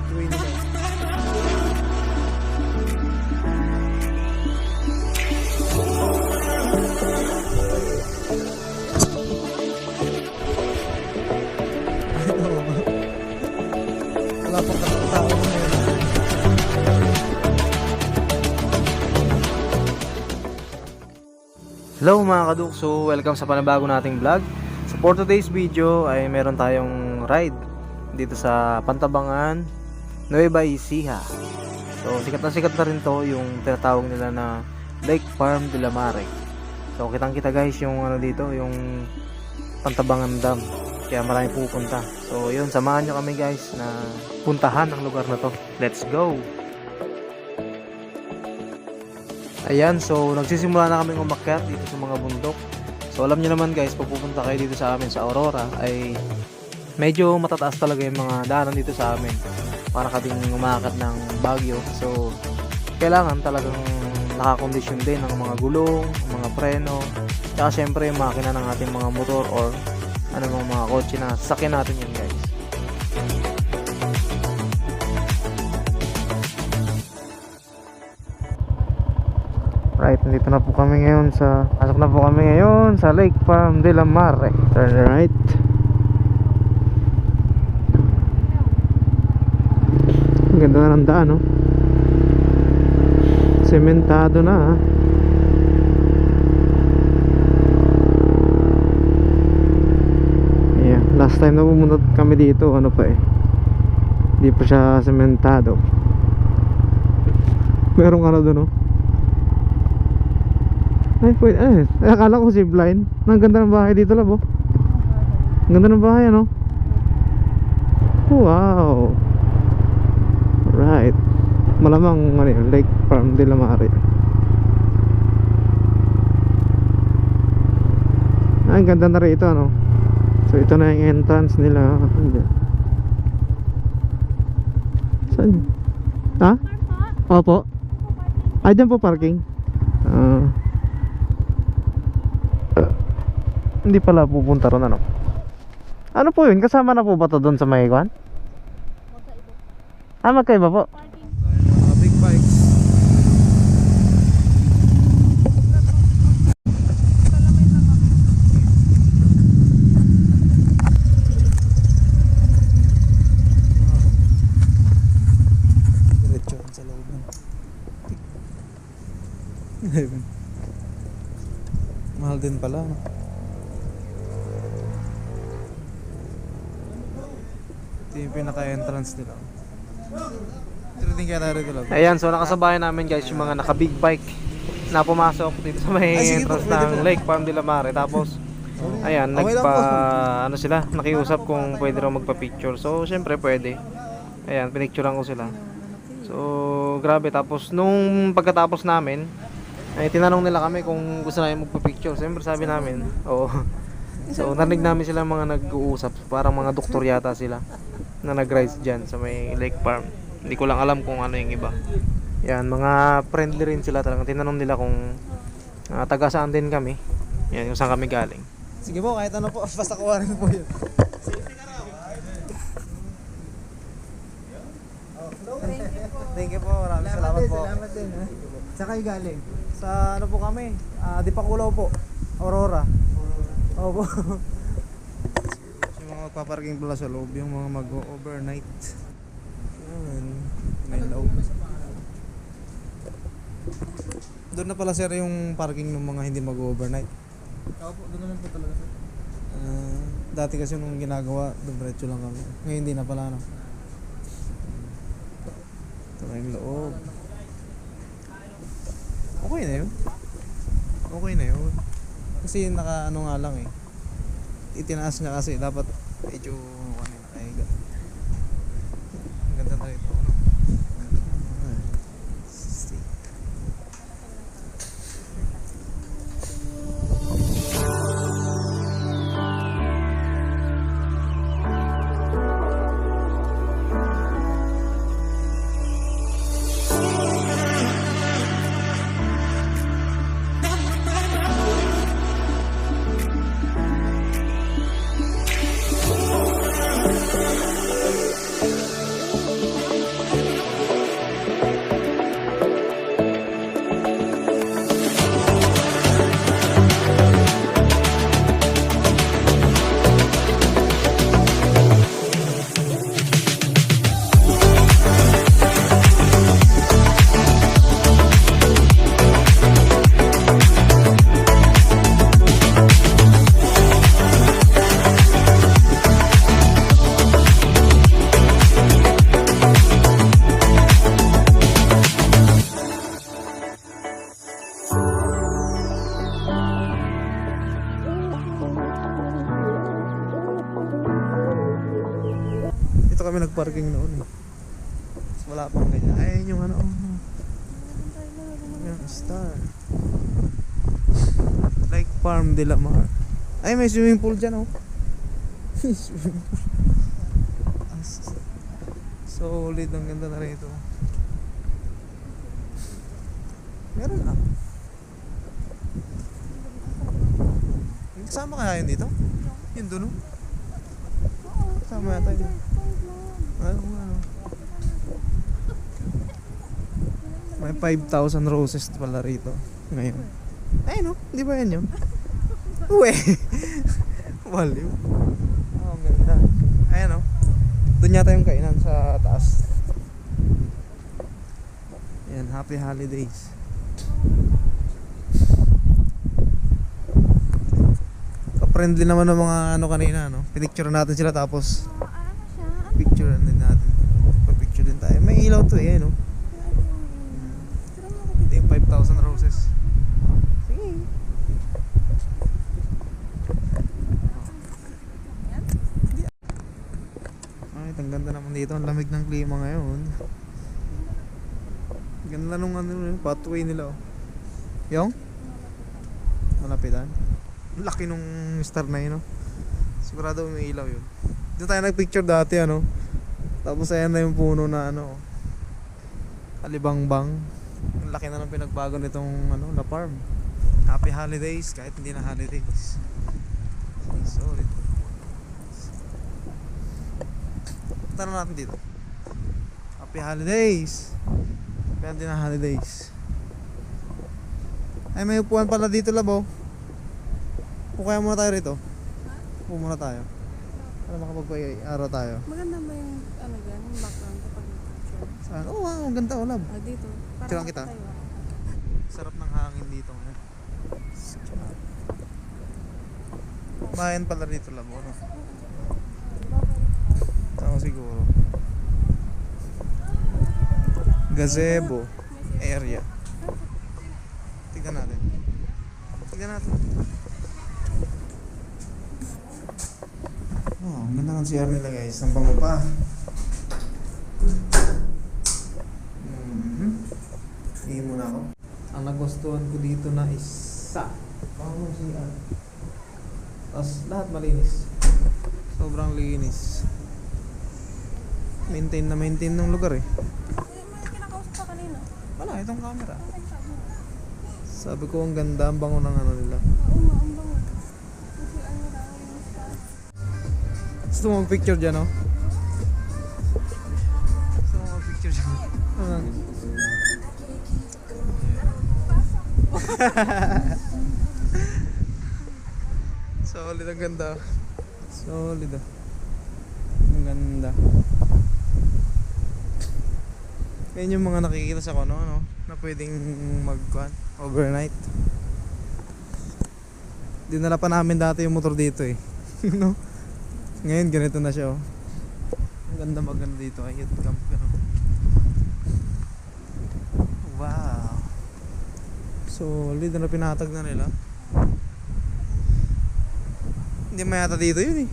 pathway nila. Wala pang katao ngayon. Hello mga kadukso, welcome sa panabago nating vlog. So for today's video ay meron tayong ride dito sa Pantabangan, Nueva Ecija. So sikat na rin to, yung tinatawag nila na Lake Farm de la Mare. So kitang kita guys yung ano dito, yung Pantabangan Dam. Kaya marami pupunta. So yun, samahan nyo kami guys na puntahan ang lugar na to. Let's go! Ayan, so nagsisimula na kaming umakyat dito sa mga bundok. So alam niyo naman guys, pag pupunta kayo dito sa amin sa Aurora ay medyo matataas talaga yung mga daanan dito sa amin. Para kaming umakyat ng Baguio. So kailangan talagang nakakondisyon din ng mga gulong, mga preno, tsaka syempre yung makina ng ating mga motor or ano mga kotse na sasakyan natin yun guys. Right, nandito na po kami ngayon pasok na po kami ngayon sa Lake Farm de la Mare. Turn right. Ang ganda na ng daan, no? Sementado na, ha? Yeah, last time na pumunta kami dito, ano pa eh, hindi pa siya sementado. Merong ano doon, no? Ay, pwede. Akala ko zipline. Ang ganda ng bahay dito, labo. Ang ganda ng bahay, ano? Wow. Right. Malamang Lake Farm de la Mare. Ang ganda na rin ito, ano? So ito na yung entrance nila. Saan? Ha? Opo. Ay, dyan po parking. Hindi pala pupunta ron, ano? Ano po yun? Kasama na po ba to doon sa may kwan? Magkaiba po. Mga big bikes. Diretso sa looban. Mahal din pala, no? Ito yung pinaka-entrance nila. Ayan, so nakasabayan namin guys yung mga naka big bike na pumasok dito sa may entrance ng Lake Farm de la Mare. Tapos ayan, ano sila, nakiusap kung pwede raw magpa-picture. So syempre pwede. Ayan, pinicturean ko sila. So grabe, tapos nung pagkatapos namin ay tinanong nila kami kung gusto namin magpa-picture. Syempre sabi namin, oo. So narinig namin sila mga nag-uusap, parang mga doktor yata sila na nag-rise dyan sa may Lake Farm. Hindi ko lang alam kung ano yung iba. Yan, mga friendly rin sila talaga. Tinanong nila kung taga saan din kami. Yan, yung saan kami galing. Sige po, kahit ano po, basta kuha rin po yun. Thank you po, maraming salamat po. Salamat din, ha? Saan kayo galing? Sa ano po kami? Dipakulaw po, Aurora. Opo. Yung mga magpaparking pala sa loob, yung mga mag-overnight. Yan, may loob. Doon na pala sir yung parking ng mga hindi mag-overnight. Opo, doon naman po talaga sir. Dati kasi nung ginagawa, diretso lang kami. Ngayon hindi na pala, no? Ito na yung loob. Okay na yun. Okay na yun. Kasi naka ano nga lang eh. Itinaas niya kasi dapat medyo nakahiga. Ang ganda na ito, no? parking noon eh. Mas wala pang ganyan. Ayun yung ano. Yung star. Lake Farm de la Mar. Ay, may swimming pool dyan oh. Swimming pool. Solid, ang ganda na rito. Meron lang. Kasama kaya yun dito? Yun dun oh. Kasama yata yun. Ano. May 5,000 roses pala rito ngayon. Ay no, di ba yan yun? Uwe. Waliw. Oh, ang ganda. Ayan oh. Doon yata yung kainan sa taas. Ayan, happy holidays. Ka-friendly naman ng mga ano kanina, no? Pinicture natin sila tapos picture din natin. Pa-picture din tayo. May ilaw to eh, no? Ito yung 5,000 roses. Sige. Ay, ang ganda naman dito. Ang lamig ng klima ngayon. Ganda nung ano, pathway nila, oh. Yung? Malapitan. Ang laki nung star na yun, no? Sigurado may ilaw yun. Dito tayo nagpicture dati, ano? Tapos ayan na yung puno na ano, Kalibangbang. Ang laki na ng pinagbago nitong ano, La Farm. Happy holidays kahit hindi na holidays. Solid. Punta na natin dito. Happy holidays kahit hindi na holidays. Ay, may upuan pala dito, Labo. Kung kaya muna tayo rito. Upo muna tayo para makapag-araw tayo. Maganda ba yung ano dyan, yung background kapag picture? Saan? Oo, wow, ang ganda, Lab. Dito. Tirang kita. Sarap ng hangin dito ngayon. Bayan pala rito, Labo, no? Tama siguro. Gazebo area. Tignan natin. Oh, ang ganda ng CR nila, guys. Ang bango pa. Hingin muna ako. Ang nagustuhan ko dito na isa. Bango ng CR. Tapos lahat malinis. Sobrang linis. Maintain ng lugar eh. May kinakausap ka kanina. Wala, itong camera. Sabi ko ang ganda, ang bango ng ano nila. Oo nga, ang bango. Kasi ano lang yung stars. Gusto mo mag-picture dyan, no? Gusto mo mag-picture dyan? Solid, ang ganda. Solid ah. Ang ganda. Yan yung mga nakikita sa kono, no? Na pwedeng overnight. Dinala pa namin dati yung motor dito eh. No? Ngayon ganito na siya, oh. Ang ganda maganda dito, ay youth camp ka. Wow. Solid na pinatag na nila. Hindi mayata dito yun eh.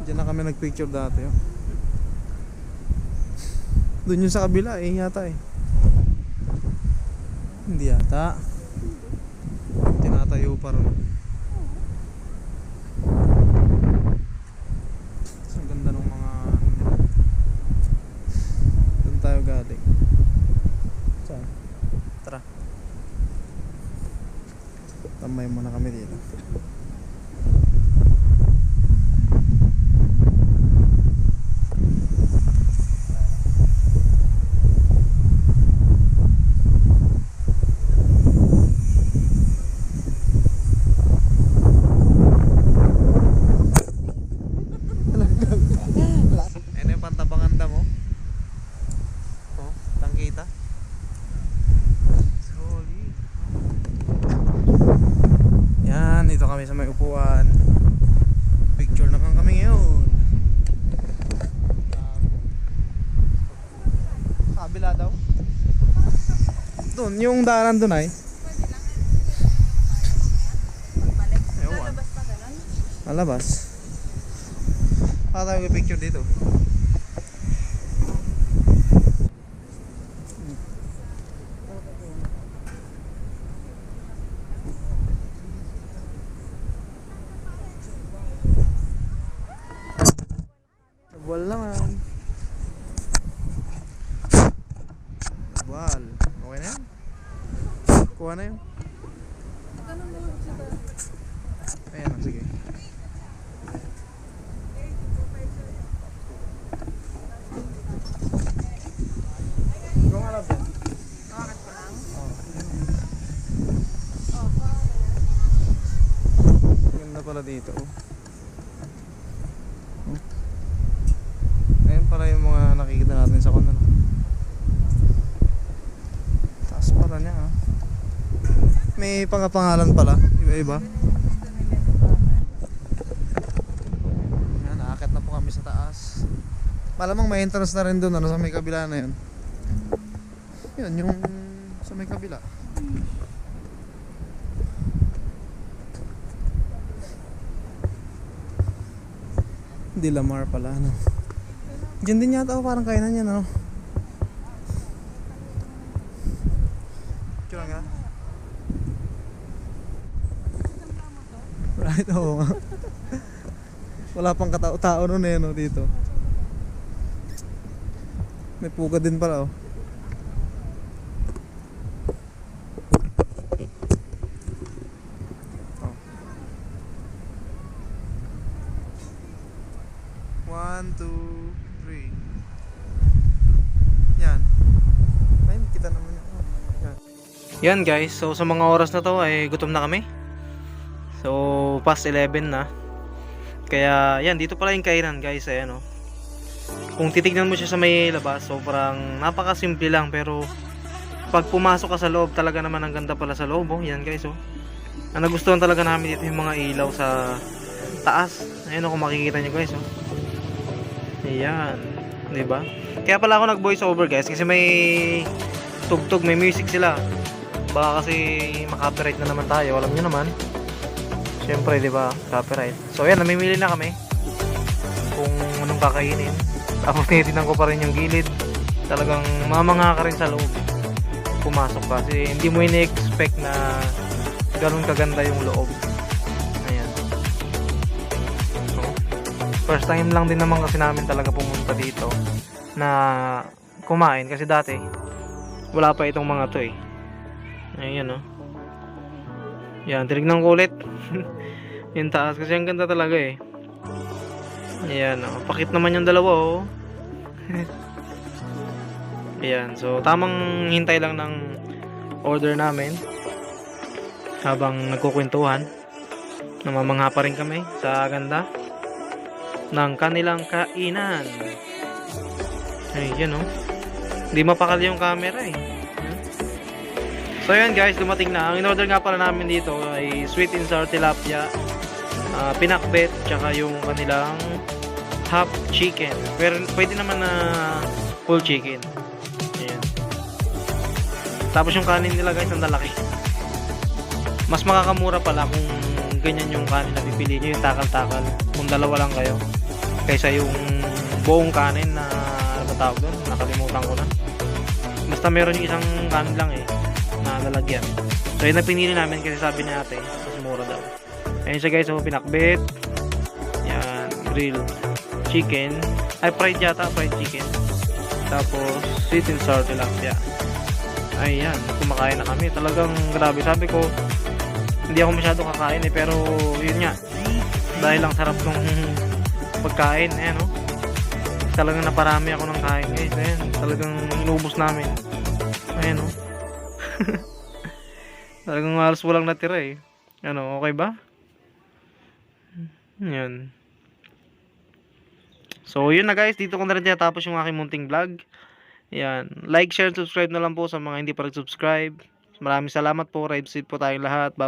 Diyan na kami nagpicture dati, oh. Doon yung sa kabila eh, yata eh. Hindi yata. Tinatayo pa rin. Ang ganda ng mga doon tayo galing. Saan? Tara. Tambay muna kami dito. Sa may upuan. Picture na kami ngayon. Kabila daw. Doon, yung daanan doon ay. Pwede lang. Magbalik. Lalabas pa ganun? Lalabas. tayo picture dito. Wal naman. Wal. Okay na yan? Kuha na yun. Ganun mo sila. Ayan na, sige. Ikaw nga lang, Ben. Bakit ko lang? Ganda pala dito. Ayan pala yung mga nakikita natin sa kuno. Taas pala niya ah. May pangapangalan pala, iba-iba. Ayan, naakit na po kami sa taas. Malamang may entrance na rin doon, ano, sa may kabila na yun. Yun, yung sa may kabila. Dilamar pala, ano. Diyan din yata ako, parang kainan yan, ano. Kira nga? Right, oo nga. Wala pang katao-tao nun eh, no, dito. May puga din pala, oh. One, two, three. Yan. Ay, kita naman yan. Yan. Yan guys, so sa mga oras na to ay gutom na kami. So past 11 na. Kaya yan, dito pala yung kainan guys, ayan oh. Kung titignan mo siya sa may labas, sobrang napakasimple lang, pero pag pumasok ka sa loob, talaga naman ang ganda pala sa loob oh. Yan guys oh. Ang nagustuhan talaga namin dito yung mga ilaw sa taas. Ayan oh, kung makikita nyo guys oh. Ayan, 'di ba? Kaya pala ako nag-voice over guys kasi may tugtog, may music sila. Baka kasi ma-copyright na naman tayo, alam niyo naman. Siyempre, 'di ba? Copyright. So ayan, namimili na kami kung anong kakainin. Tapos tinitingnan ko pa rin yung gilid. Talagang mamanga ka rin sa loob. Pumasok ka kasi hindi mo ini-expect na ganun kaganda yung loob. Ayan. So, first time lang din naman kasi namin talaga pumunta dito na kumain kasi dati wala pa itong mga to eh. Ayan oh. Yan, tinignan ko ulit. Yung taas kasi ang ganda talaga eh. Ayan oh. Pakit naman yung dalawa oh. Ayan, so tamang hintay lang ng order namin habang nagkukwentuhan. Namamangha pa rin kami sa ganda ng kanilang kainan. Ayan oh. Hindi mapakal yung camera eh. So ayan guys, dumating na. Ang in-order nga pala namin dito ay sweet and sour tilapia, pinakbet, tsaka yung kanilang half chicken. Pero pwede naman na full chicken. Ayan. Tapos yung kanin nila guys, ang lalaki. Mas makakamura pala kung ganyan yung kanin na pipili nyo, yung takal-takal. Kung dalawa lang kayo. Kaysa yung buong kanin na ano ba tawag doon? Nakalimutan ko na. Basta meron yung isang kanin lang eh na lalagyan. So yun na pinili namin kasi sabi ni ate mas mura daw. Ayun siya guys, so pinakbet. Yan, grill chicken. Ay, fried yata, fried chicken. Tapos sweet and sour tilapia. Ayan, kumakain na kami. Talagang grabe. Sabi ko, hindi ako masyado kakain eh, pero yun nga. Dahil lang sarap ng pagkain, ayan oh. Talagang naparami ako ng kain guys. Ayan, talagang inubos namin. Ayan oh. Talagang halos walang natira eh. Ano, okay ba? Yan. So yun na guys, dito ko na rin tapos yung aking munting vlog. Yan, like, share, subscribe na lang po sa mga hindi pa nag-subscribe. Maraming salamat po, ride safe po tayong lahat. Bye.